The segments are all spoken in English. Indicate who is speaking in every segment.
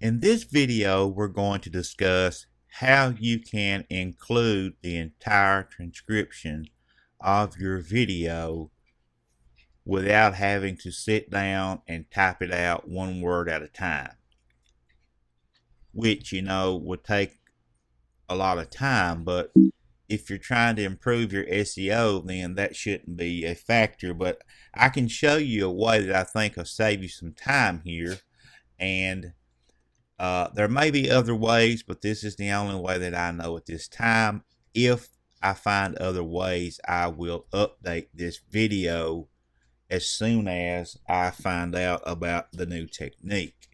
Speaker 1: In this video, we're going to discuss how you can include the entire transcription of your video without having to sit down and type it out one word at a time, which, would take a lot of time. But if you're trying to improve your SEO, then that shouldn't be a factor. But I can show you a way that I think will save you some time here. And there may be other ways, but this is the only way that I know at this time. If I find other ways, I will update this video as soon as I find out about the new technique.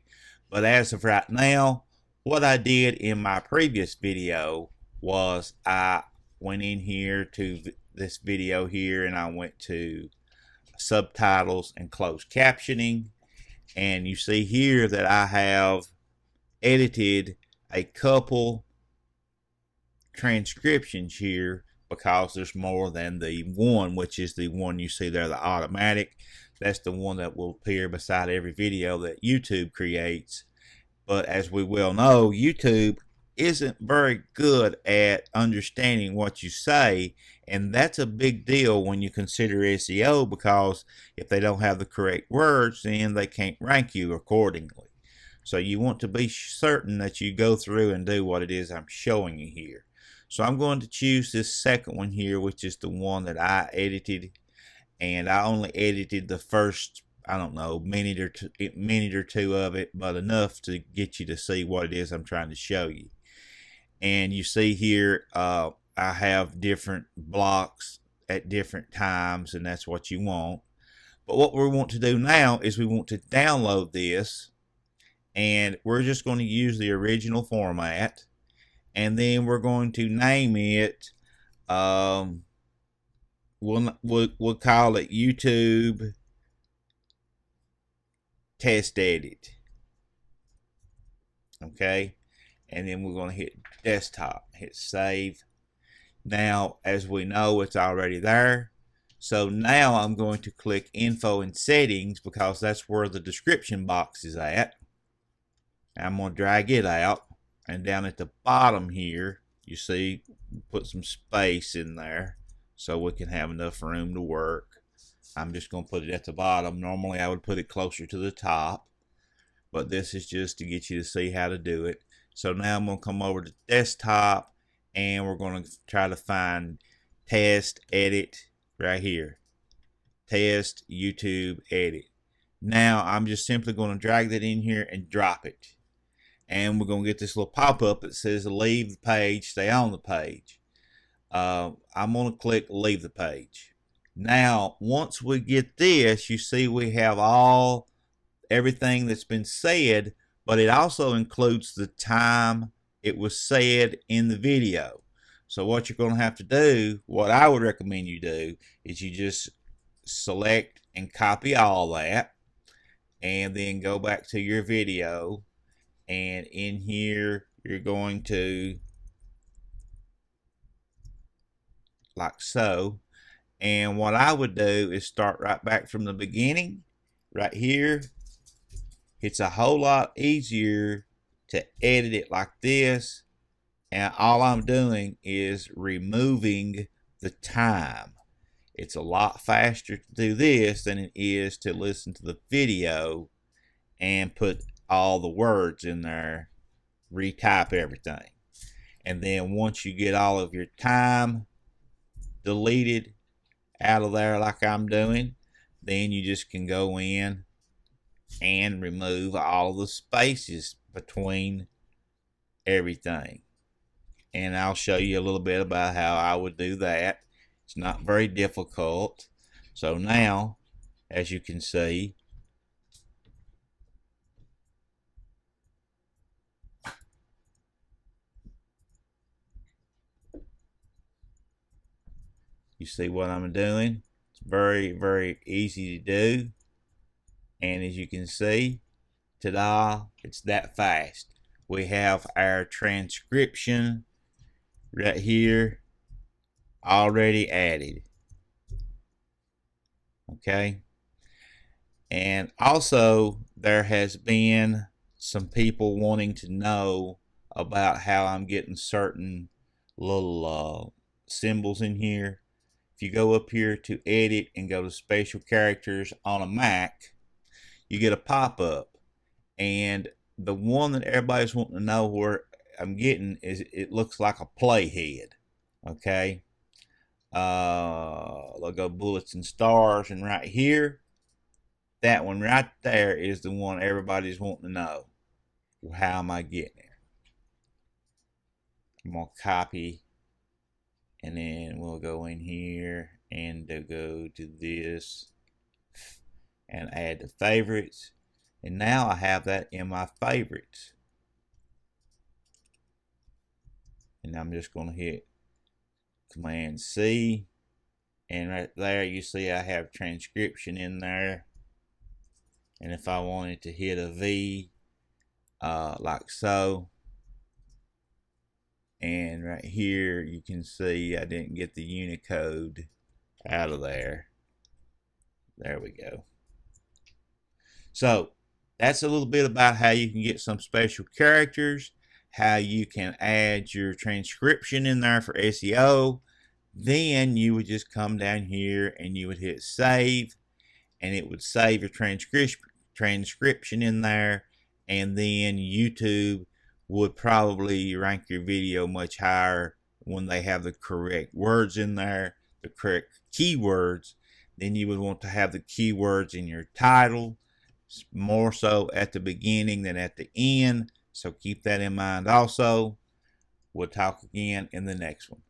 Speaker 1: But as of right now, what I did in my previous video was I went in here to this video here, and I went to subtitles and closed captioning, and you see here that I have edited a couple transcriptions here because there's more than the one, which is the one you see there, the automatic. That's the one that will appear beside every video that YouTube creates. But as we well know, YouTube isn't very good at understanding what you say, and that's a big deal when you consider SEO, because if they don't have the correct words, then they can't rank you accordingly. So you want to be certain that you go through and do what it is I'm showing you here. So I'm going to choose this second one here, which is the one that I edited, and I only edited the first, I don't know, minute or two of it, but enough to get you to see what it is I'm trying to show you. And you see here, I have different blocks at different times, and that's what you want. But what we want to do now is we want to download this, and we're just going to use the original format, and then we're going to name it, we'll call it YouTube Test Edit. Okay, and then we're going to hit desktop, hit save. Now, as we know, it's already there. So now I'm going to click info and settings, because that's where the description box is at. I'm going to drag it out, and down at the bottom here, you see, put some space in there so we can have enough room to work. I'm just going to put it at the bottom. Normally I would put it closer to the top, but this is just to get you to see how to do it. So now I'm going to come over to desktop, and we're going to try to find test edit right here. Test YouTube edit. Now I'm just simply going to drag that in here and drop it. And we're going to get this little pop-up that says leave the page, stay on the page. I'm going to click leave the page. Now, once we get this, you see we have everything that's been said, but it also includes the time it was said in the video. So what you're going to have to do, what I would recommend you do, is you just select and copy all that, and then go back to your video. And in here, you're going to, like so. And what I would do is start right back from the beginning, right here. It's a whole lot easier to edit it like this. And all I'm doing is removing the time. It's a lot faster to do this than it is to listen to the video and put all the words in there, retype everything. And then once you get all of your time deleted out of there like I'm doing, then you just can go in and remove all the spaces between everything. And I'll show you a little bit about how I would do that. It's not very difficult. So now, as you can see, you see what I'm doing? It's very, very easy to do. And as you can see, ta-da, it's that fast. We have our transcription right here already added. Okay. And also there has been some people wanting to know about how I'm getting certain little symbols in here. If you go up here to edit and go to special characters on a Mac, you get a pop-up, and the one that everybody's wanting to know where I'm getting is it looks like a playhead. Okay, I'll go bullets and stars, and right here, that one right there is the one everybody's wanting to know. How am I getting it? I'm gonna copy, and then we'll go in here and go to this and add the favorites, and now I have that in my favorites. And I'm just going to hit Command C, and right there you see I have transcription in there. And if I wanted to hit a V like so, and right here you can see I didn't get the Unicode out of there. There we go. So that's a little bit about how you can get some special characters, how you can add your transcription in there for SEO. Then you would just come down here and you would hit save, and it would save your transcription in there, and then YouTube would probably rank your video much higher when they have the correct words in there, the correct keywords. Then you would want to have the keywords in your title, more so at the beginning than at the end. So keep that in mind also. We'll talk again in the next one.